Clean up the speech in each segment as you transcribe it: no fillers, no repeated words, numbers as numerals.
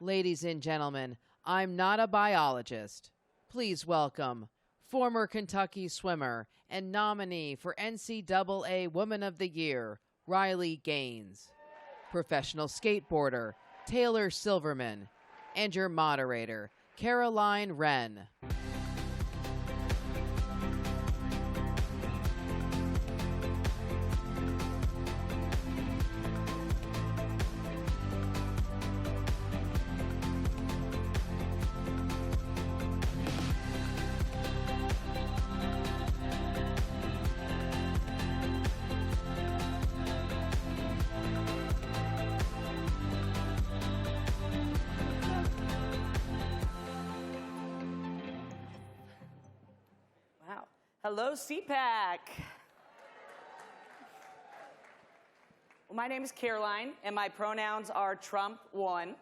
Ladies and gentlemen, I'm not a biologist. Please welcome former Kentucky swimmer and nominee for NCAA Woman of the Year, Riley Gaines, professional skateboarder, Taylor Silverman, and your moderator, Caroline Wren. Hello, CPAC. Well, my name is Caroline, and my pronouns are Trump 1.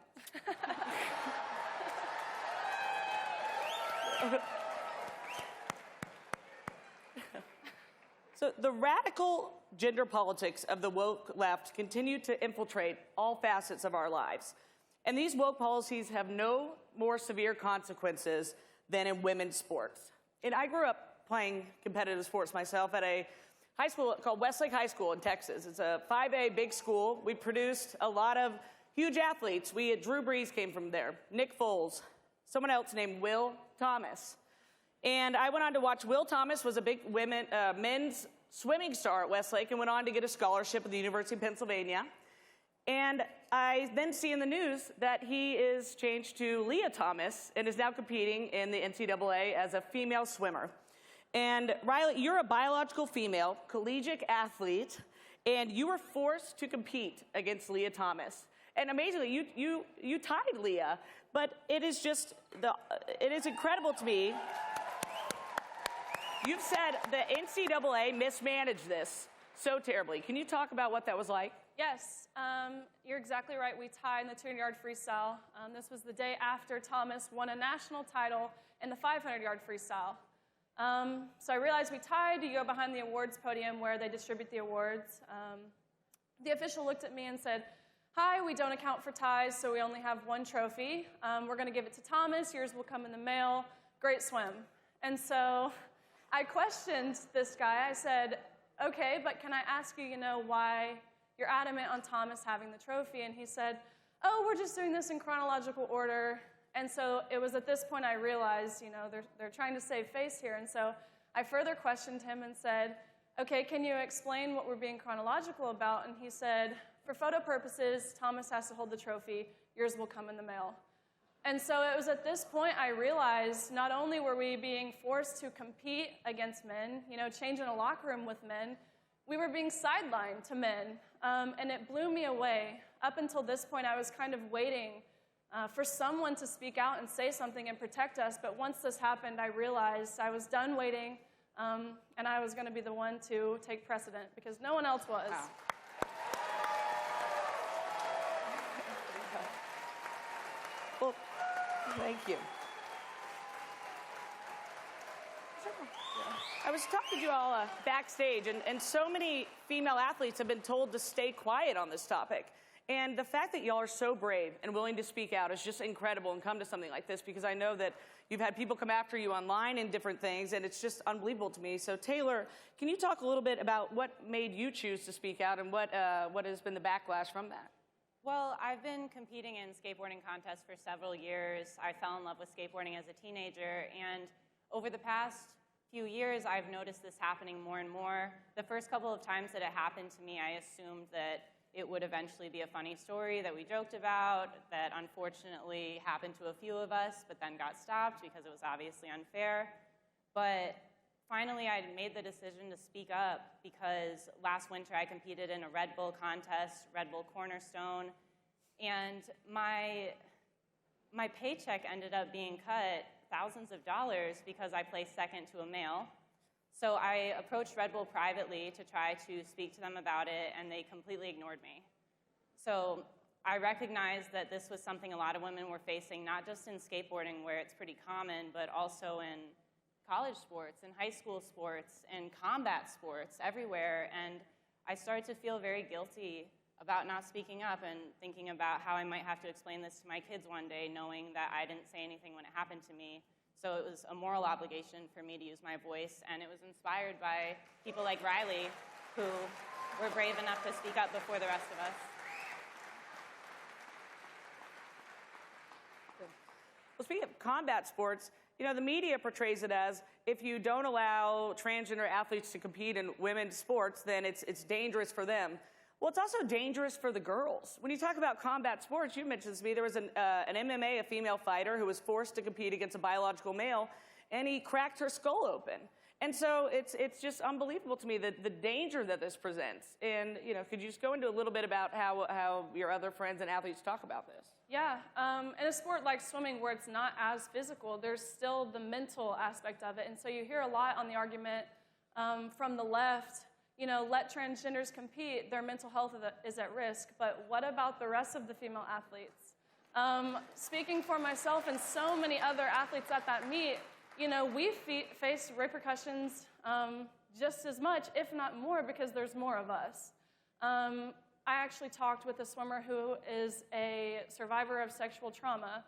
So the radical gender politics of the woke left continue to infiltrate all facets of our lives. And these woke policies have no more severe consequences than in women's sports. And I grew up playing competitive sports myself at a high school called Westlake High School in Texas. It's a 5A big school. We produced a lot of huge athletes. Drew Brees came from there, Nick Foles, someone else named Will Thomas. And I went on to watch. Will Thomas was a big men's swimming star at Westlake and went on to get a scholarship at the University of Pennsylvania. And I then see in the news that he is changed to Leah Thomas and is now competing in the NCAA as a female swimmer. And Riley, you're a biological female, collegiate athlete, and you were forced to compete against Leah Thomas. And amazingly, you tied Leah, but it is incredible to me. You've said the NCAA mismanaged this so terribly. Can you talk about what that was like? Yes, you're exactly right. We tied in the 200-yard freestyle. This was the day after Thomas won a national title in the 500-yard freestyle. So I realized we tied. You go behind the awards podium where they distribute the awards. The official looked at me and said, "Hi, we don't account for ties, so we only have one trophy. We're going to give it to Thomas. Yours will come in the mail. Great swim." And so I questioned this guy. I said, "Okay, but can I ask you, why you're adamant on Thomas having the trophy?" And he said, "Oh, we're just doing this in chronological order." And so it was at this point I realized, they're trying to save face here. And so I further questioned him and said, "Okay, can you explain what we're being chronological about?" And he said, "For photo purposes, Thomas has to hold the trophy. Yours will come in the mail." And so it was at this point I realized not only were we being forced to compete against men, change in a locker room with men, we were being sidelined to men. And it blew me away. Up until this point, I was kind of waiting for someone to speak out and say something and protect us. But once this happened, I realized I was done waiting, and I was going to be the one to take precedent because no one else was. Wow. Well, thank you. I was talking to you all backstage, and so many female athletes have been told to stay quiet on this topic. And the fact that y'all are so brave and willing to speak out is just incredible and come to something like this, because I know that you've had people come after you online and different things, and it's just unbelievable to me. So Taylor, can you talk a little bit about what made you choose to speak out and what has been the backlash from that? Well, I've been competing in skateboarding contests for several years. I fell in love with skateboarding as a teenager, and over the past few years, I've noticed this happening more and more. The first couple of times that it happened to me, I assumed that it would eventually be a funny story that we joked about, that unfortunately happened to a few of us, but then got stopped because it was obviously unfair. But finally, I made the decision to speak up because last winter I competed in a Red Bull contest, Red Bull Cornerstone, and my paycheck ended up being cut thousands of dollars because I placed second to a male. So I approached Red Bull privately to try to speak to them about it, and they completely ignored me. So I recognized that this was something a lot of women were facing, not just in skateboarding, where it's pretty common, but also in college sports, in high school sports, in combat sports, everywhere. And I started to feel very guilty about not speaking up and thinking about how I might have to explain this to my kids one day, knowing that I didn't say anything when it happened to me. So it was a moral obligation for me to use my voice, and it was inspired by people like Riley, who were brave enough to speak up before the rest of us. Well, speaking of combat sports, you know, the media portrays it as if you don't allow transgender athletes to compete in women's sports, then it's dangerous for them. Well, it's also dangerous for the girls. When you talk about combat sports, you mentioned to me there was an MMA, a female fighter, who was forced to compete against a biological male, and he cracked her skull open. And so it's just unbelievable to me the danger that this presents. And, you know, could you just go into a little bit about how your other friends and athletes talk about this? Yeah, in a sport like swimming where it's not as physical, there's still the mental aspect of it. And so you hear a lot on the argument from the left, you know, let transgenders compete, their mental health is at risk, but what about the rest of the female athletes? Speaking for myself and so many other athletes at that meet, you know, we face repercussions just as much, if not more, because there's more of us. I actually talked with a swimmer who is a survivor of sexual trauma.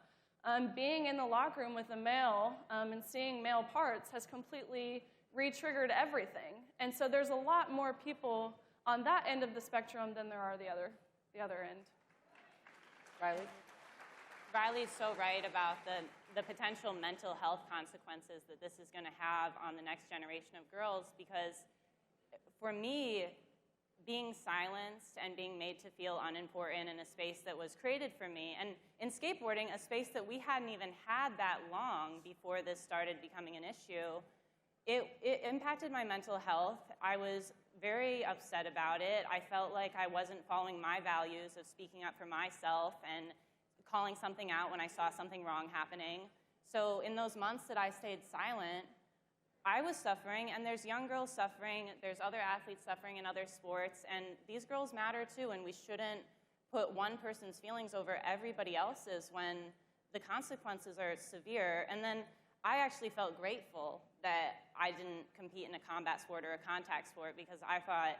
Being in the locker room with a male and seeing male parts has completely re-triggered everything. And so there's a lot more people on that end of the spectrum than there are the other end. Riley? Riley's so right about the potential mental health consequences that this is going to have on the next generation of girls, because for me, being silenced and being made to feel unimportant in a space that was created for me, and in skateboarding, a space that we hadn't even had that long before this started becoming an issue, it impacted my mental health. I was very upset about it. I felt like I wasn't following my values of speaking up for myself and calling something out when I saw something wrong happening. So in those months that I stayed silent, I was suffering, and there's young girls suffering, there's other athletes suffering in other sports, and these girls matter too, and we shouldn't put one person's feelings over everybody else's when the consequences are severe. And then I actually felt grateful that I didn't compete in a combat sport or a contact sport, because I thought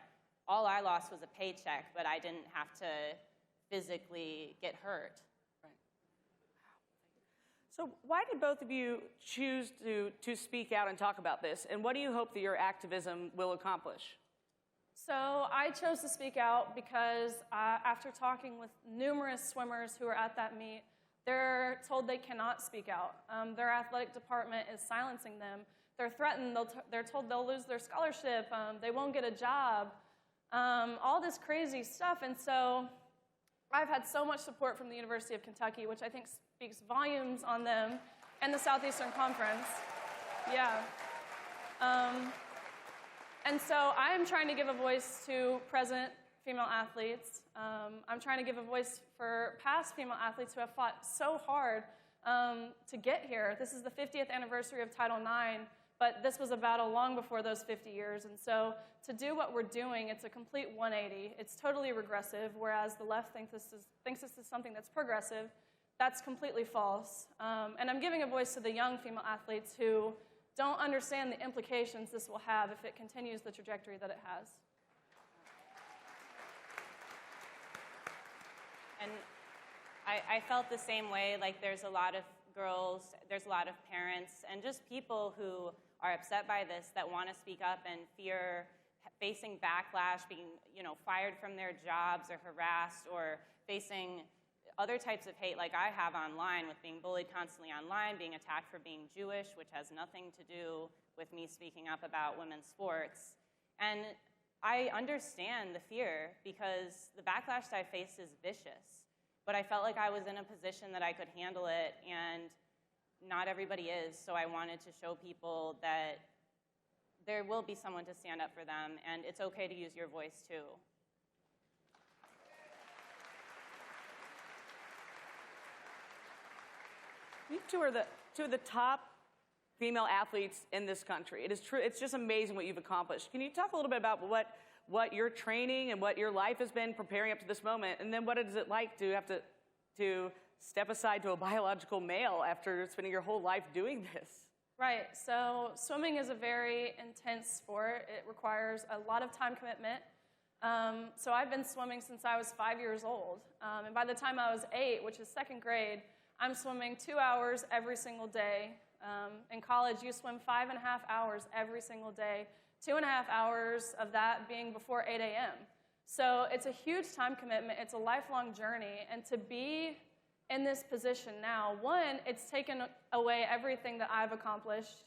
all I lost was a paycheck, but I didn't have to physically get hurt. So why did both of you choose to speak out and talk about this? And what do you hope that your activism will accomplish? So I chose to speak out because after talking with numerous swimmers who are at that meet, they're told they cannot speak out. Their athletic department is silencing them. They're threatened. They're told they'll lose their scholarship. They won't get a job. All this crazy stuff. And so I've had so much support from the University of Kentucky, which I think speaks volumes on them and the Southeastern Conference. Yeah. And so I'm trying to give a voice to present female athletes. I'm trying to give a voice for past female athletes who have fought so hard to get here. This is the 50th anniversary of Title IX, but this was a battle long before those 50 years. And so to do what we're doing, it's a complete 180. It's totally regressive, whereas the left thinks this is something that's progressive. That's completely false. And I'm giving a voice to the young female athletes who don't understand the implications this will have if it continues the trajectory that it has. And I felt the same way. Like, there's a lot of girls, there's a lot of parents, and just people who are upset by this that want to speak up and fear facing backlash, being, fired from their jobs or harassed, or facing other types of hate like I have online, with being bullied constantly online, being attacked for being Jewish, which has nothing to do with me speaking up about women's sports. And I understand the fear, because the backlash that I face is vicious. But I felt like I was in a position that I could handle it, and not everybody is. So I wanted to show people that there will be someone to stand up for them, and it's okay to use your voice too. You two are two of the top female athletes in this country. It is true. It's just amazing what you've accomplished. Can you talk a little bit about what your training and what your life has been preparing up to this moment, and then what is it like to have to step aside to a biological male after spending your whole life doing this? Right. So swimming is a very intense sport. It requires a lot of time commitment. So I've been swimming since I was 5 years old. And by the time I was 8, which is second grade, I'm swimming 2 hours every single day. In college, you swim 5.5 hours every single day, 2.5 hours of that being before 8 a.m. So it's a huge time commitment. It's a lifelong journey. And to be in this position now, one, it's taken away everything that I've accomplished.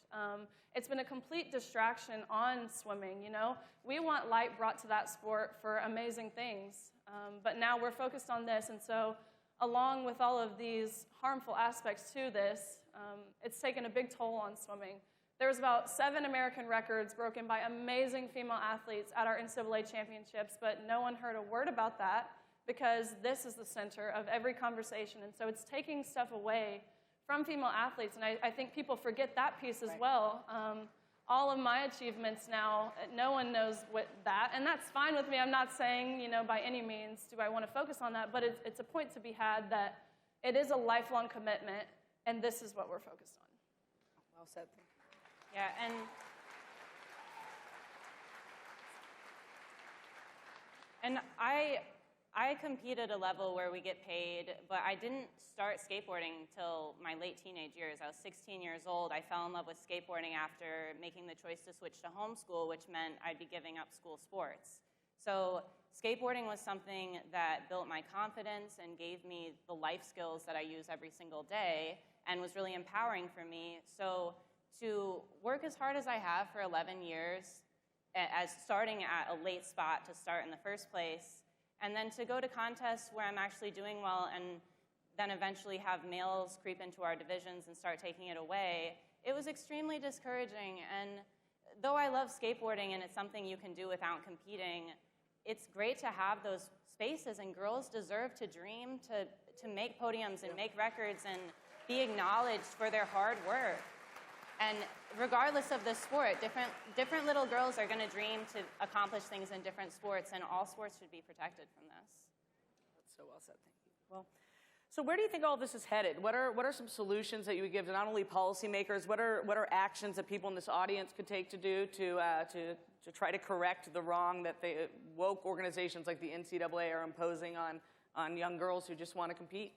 It's been a complete distraction on swimming, you know. We want light brought to that sport for amazing things. But now we're focused on this. And so along with all of these harmful aspects to this, it's taken a big toll on swimming. There was about 7 American records broken by amazing female athletes at our NCAA championships, but no one heard a word about that because this is the center of every conversation. And so it's taking stuff away from female athletes, and I think people forget that piece as well. All of my achievements now, no one knows what that, and that's fine with me. I'm not saying, you know, by any means do I want to focus on that, but it's a point to be had that it is a lifelong commitment, and this is what we're focused on. Well said. Yeah, and I compete at a level where we get paid, but I didn't start skateboarding till my late teenage years. I was 16 years old. I fell in love with skateboarding after making the choice to switch to homeschool, which meant I'd be giving up school sports. So skateboarding was something that built my confidence and gave me the life skills that I use every single day and was really empowering for me. So to work as hard as I have for 11 years, as starting at a late spot to start in the first place, and then to go to contests where I'm actually doing well and then eventually have males creep into our divisions and start taking it away, it was extremely discouraging. And though I love skateboarding and it's something you can do without competing, it's great to have those spaces, and girls deserve to dream, to make podiums and make records and be acknowledged for their hard work. And regardless of the sport, different little girls are going to dream to accomplish things in different sports, and all sports should be protected from this. That's so well said. Thank you. Well, so where do you think all this is headed? What are some solutions that you would give to not only policymakers? What are actions that people in this audience could take to do to try to correct the wrong that the woke organizations like the NCAA are imposing on young girls who just want to compete?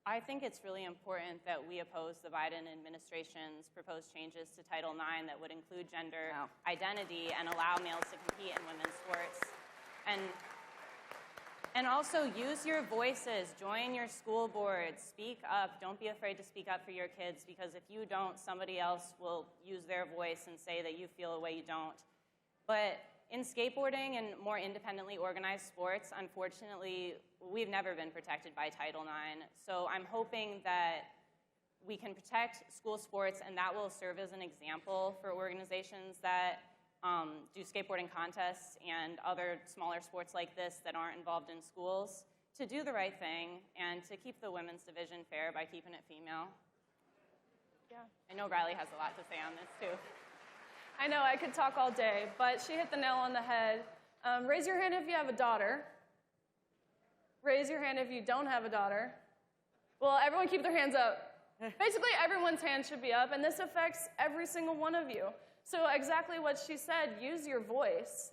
I think it's really important that we oppose the Biden administration's proposed changes to Title IX that would include gender identity and allow males to compete in women's sports. And also use your voices, join your school boards, speak up. Don't be afraid to speak up for your kids, because if you don't, somebody else will use their voice and say that you feel a way you don't. But in skateboarding and more independently organized sports, unfortunately, we've never been protected by Title IX. So I'm hoping that we can protect school sports, and that will serve as an example for organizations that do skateboarding contests and other smaller sports like this that aren't involved in schools, to do the right thing and to keep the women's division fair by keeping it female. Yeah. I know Riley has a lot to say on this, too. I know, I could talk all day, but she hit the nail on the head. Raise your hand if you have a daughter. Raise your hand if you don't have a daughter. Well, everyone keep their hands up. Basically, everyone's hand should be up, and this affects every single one of you. So exactly what she said, use your voice.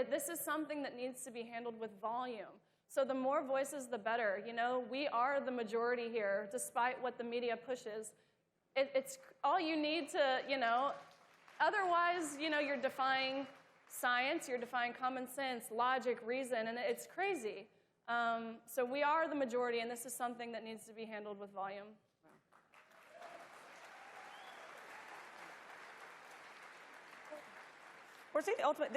This is something that needs to be handled with volume. So the more voices, the better. You know, we are the majority here, despite what the media pushes. It's all you need to, you know, otherwise, you know, you're defying science, you're defying common sense, logic, reason, and it's crazy. So we are the majority, and this is something that needs to be handled with volume. Or say the ultimate,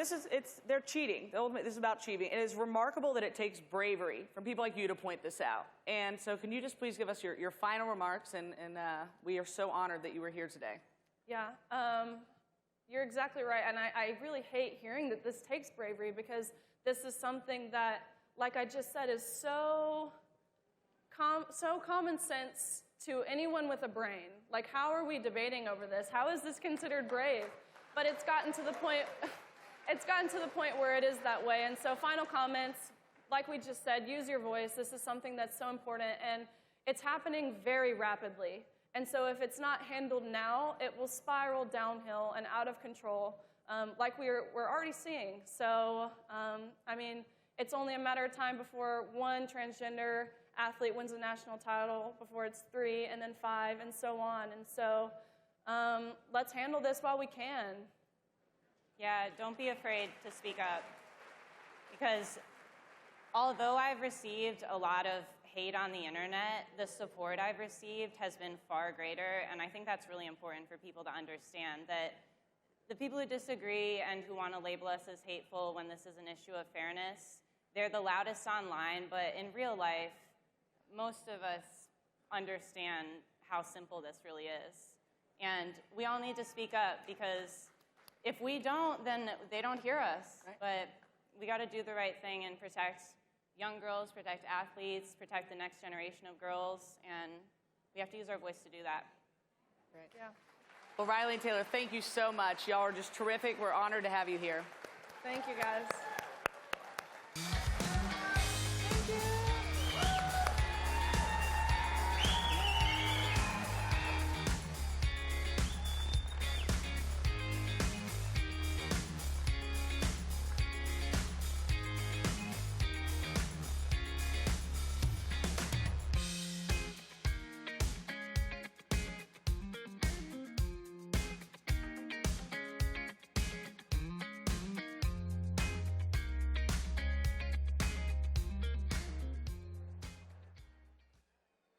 they're cheating. The ultimate, this is about cheating. It is remarkable that it takes bravery from people like you to point this out. And so can you just please give us your final remarks, and we are so honored that you were here today. Yeah, you're exactly right, and I really hate hearing that this takes bravery, because this is something that, like I just said, is so common sense to anyone with a brain. Like, how are we debating over this? How is this considered brave? But it's gotten to the point where it is that way. And so final comments, like we just said, use your voice. This is something that's so important, and it's happening very rapidly. And so if it's not handled now, it will spiral downhill and out of control. like we're already seeing. So, I mean, it's only a matter of time before one transgender athlete wins a national title, before it's 3, and then 5, and so on. And so let's handle this while we can. Yeah, don't be afraid to speak up. Because although I've received a lot of hate on the internet, the support I've received has been far greater, and I think that's really important for people to understand, that the people who disagree and who want to label us as hateful when this is an issue of fairness, they're the loudest online, but in real life, most of us understand how simple this really is. And we all need to speak up, because if we don't, then they don't hear us. Right. But we got to do the right thing and protect young girls, protect athletes, protect the next generation of girls, and we have to use our voice to do that. Right. Yeah. Well, Riley and Taylor, thank you so much. Y'all are just terrific. We're honored to have you here. Thank you, guys.